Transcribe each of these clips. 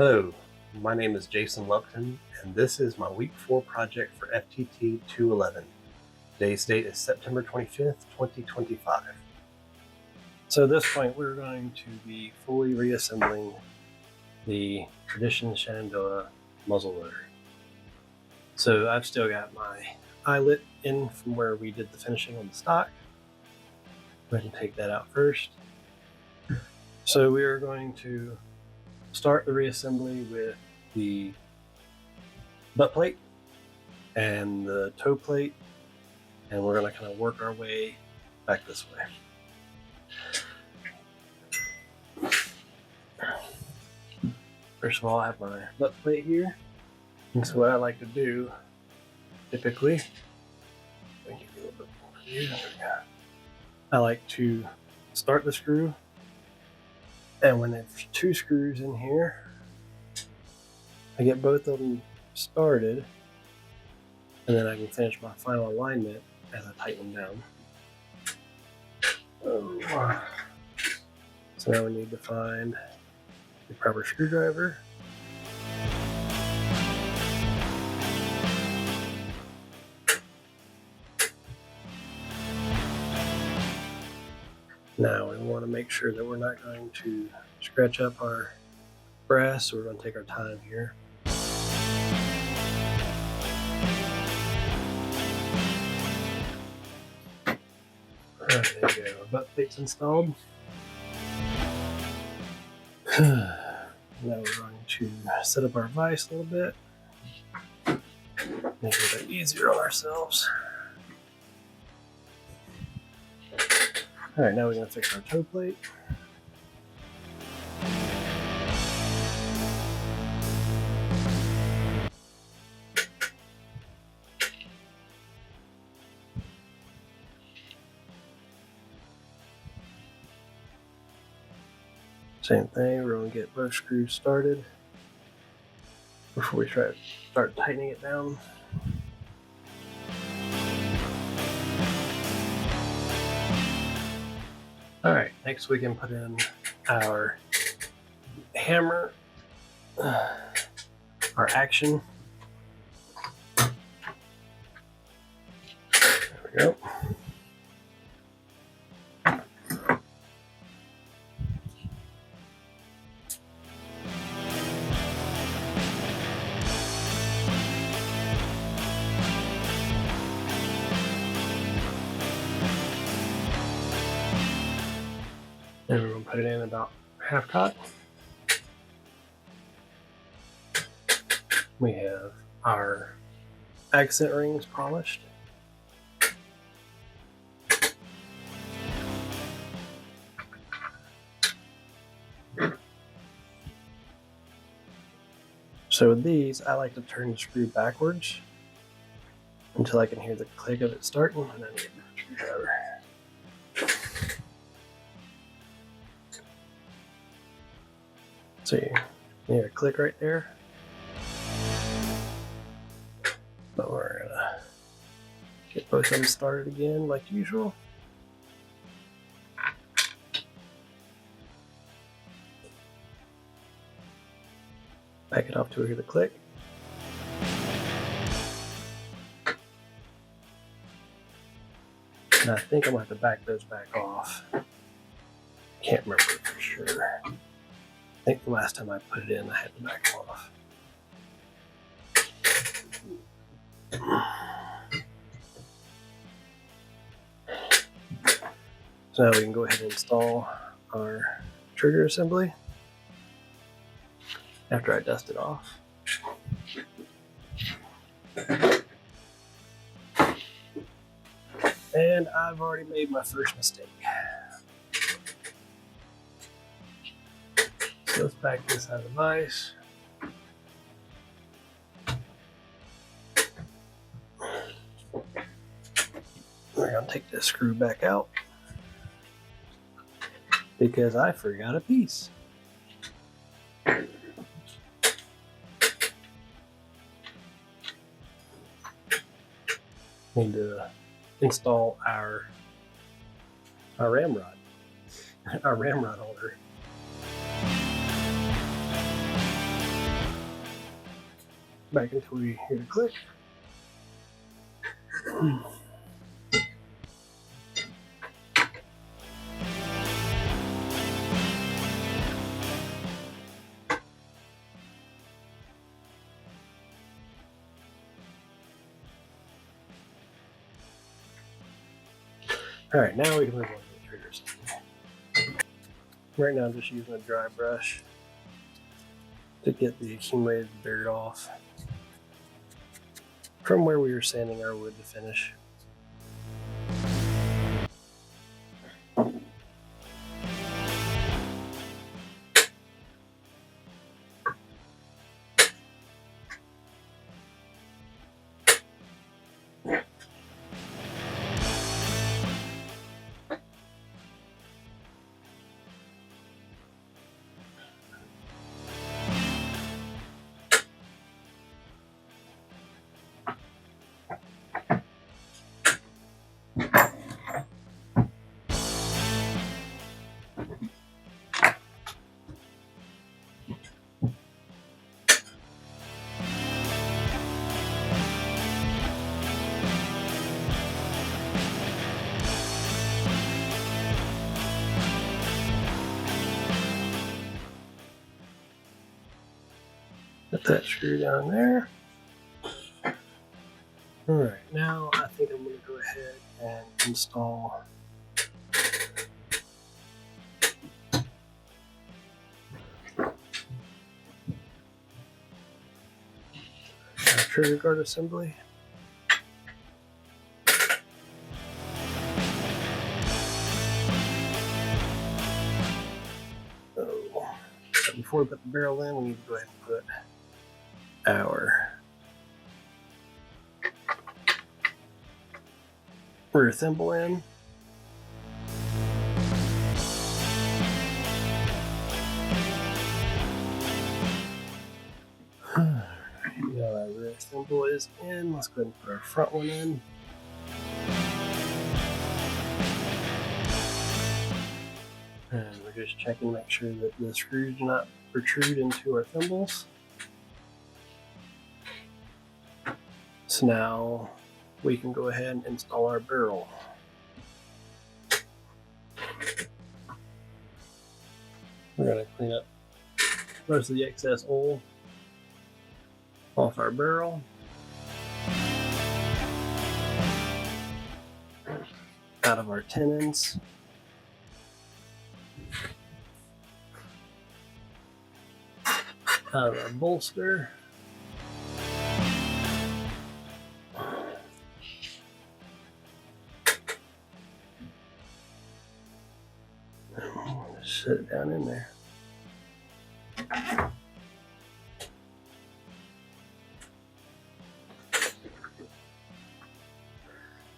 Hello, my name is Jason Lumpton, and this is my week 4 project for FTT 211. Today's date is September 25th, 2025. So at this point, we're going to be fully reassembling the Tradition Shenandoah muzzleloader. So I've still got my eyelet in from where we did the finishing on the stock. Go ahead and take that out first. So we are going to start the reassembly with the butt plate and the toe plate, and we're going to kind of work our way back this way. First of all, I have my butt plate here, and so what I like to do typically, I like to start the screw, and when there's 2 screws in here, I get both of them started, and then I can finish my final alignment as I tighten them down. So now we need to find the proper screwdriver. Now we want to make sure that we're not going to scratch up our brass, so we're going to take our time here. Alright, there you go. Our butt plate's installed. Now we're going to set up our vise a little bit. Make it a bit easier on ourselves. Alright, now we're going to fix our toe plate. Same thing, we're going to get both screws started before we start tightening it down. Alright, next we can put in our hammer, our action. There we go. And we're going to put it in about half cock. We have our accent rings polished. So with these, I like to turn the screw backwards until I can hear the click of it starting, and then get the screwdriver. So you hear a click right there. But we're gonna get both of them started again like usual. Back it off till we hear the click. And I think I'm gonna have to back those back off. Can't remember for sure. I think the last time I put it in, I had to back them off. So now we can go ahead and install our trigger assembly after I dust it off. And I've already made my first mistake. So let's back this out of the vise. We're going to take this screw back out because I forgot a piece. Need to install our ramrod, our ramrod holder. back until we hear the click. All right, now we can move on to the triggers. Right now I'm just using a dry brush to get the accumulated dirt off from where we were sanding our wood to finish. Put that screw down there. All right, now I think I'm going to go ahead and install our trigger guard assembly. So before we put the barrel in, we need to go ahead and put our rear thimble in. Alright, now our rear thimble is in. Let's go ahead and put our front one in. And we're just checking to make sure that the screws do not protrude into our thimbles. So now we can go ahead and install our barrel. We're going to clean up most of the excess oil off our barrel. Out of our tenons. Out of our bolster. Set it down in there.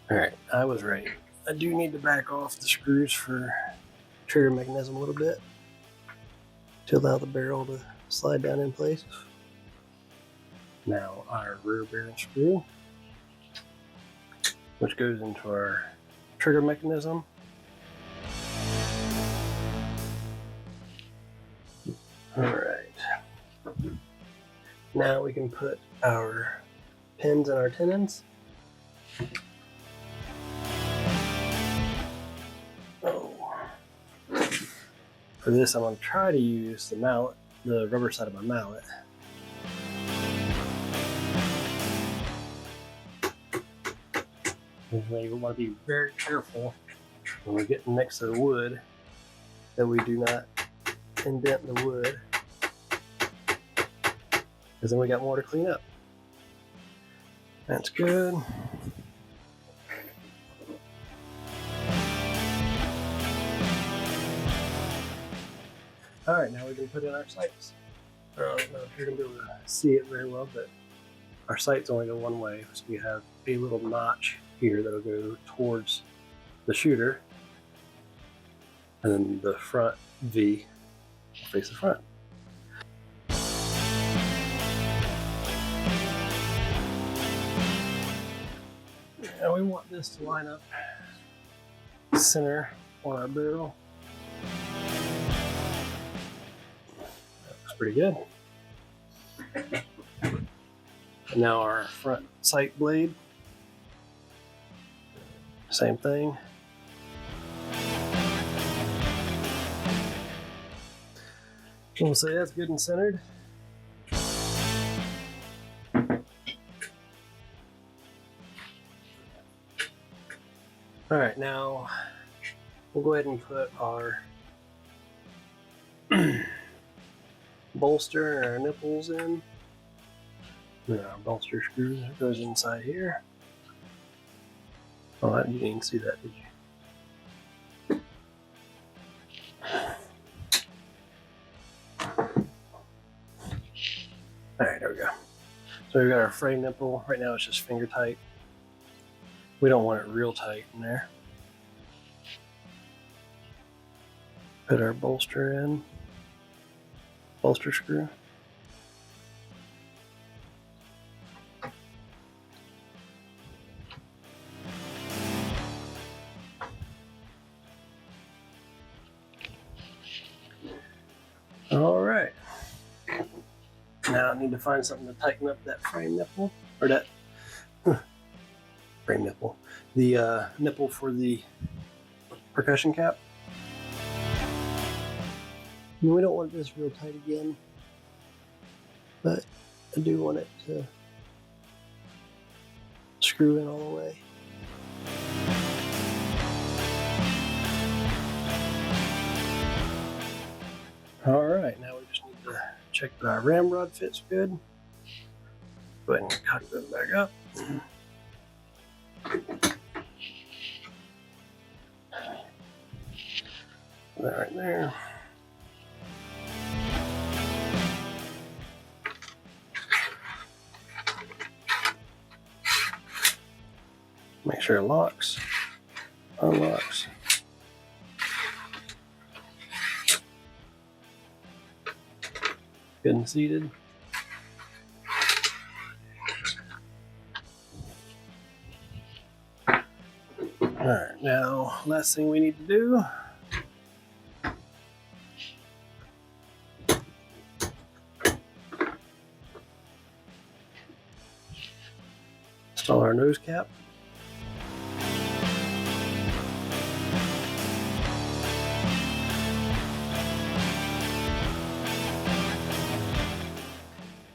Alright, I was right. I do need to back off the screws for trigger mechanism a little bit to allow the barrel to slide down in place. Now our rear bearing screw, which goes into our trigger mechanism. Alright, now we can put our pins and our tenons. For this, I'm going to try to use the mallet, the rubber side of my mallet. You want to be very careful when we get next to the wood that we do not indent the wood, because then we got more to clean up. That's good. Alright, now we can put in our sights. I don't know if you're going to be able to see it very well, but our sights only go one way. So we have a little notch here that'll go towards the shooter, and then the front V will face the front. Now we want this to line up center on our barrel. That looks pretty good. And now our front sight blade, same thing. We'll say that's good and centered. All right, now we'll go ahead and put our bolster and our nipples in. And our bolster screw goes inside here. Oh, you didn't see that, did you? Alright, there we go. So we've got our frame nipple. Right now it's just finger tight. We don't want it real tight in there. Put our bolster in. Bolster screw. All right. Now I need to find something to tighten up that frame nipple, or that frame nipple, the nipple for the percussion cap. And we don't want this real tight again, but I do want it to screw in all the way. All right, now we just need to check that our ramrod fits good. Go ahead and cock that back up. That right there. Make sure it locks, unlocks. Good and seated. Alright, now last thing we need to do install our nose cap.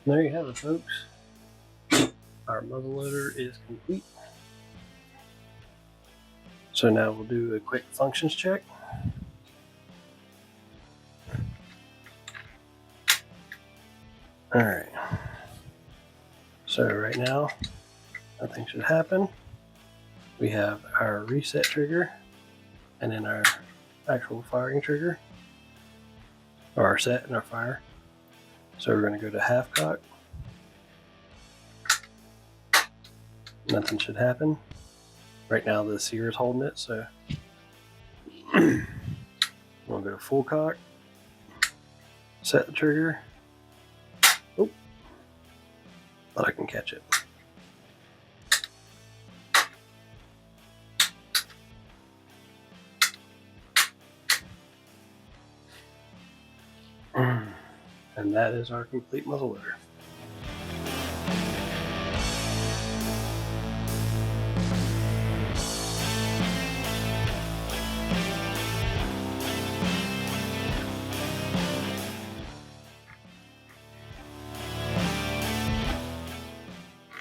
There you have it, folks. Our muzzleloader is complete. So now we'll do a quick functions check. All right. So right now, nothing should happen. We have our reset trigger and then our actual firing trigger, or our set and our fire. So we're going to go to half cock. Nothing should happen. Right now the sear is holding it, so we'll go to full cock. Set the trigger. Oh, thought I can catch it. And that is our complete muzzleloader.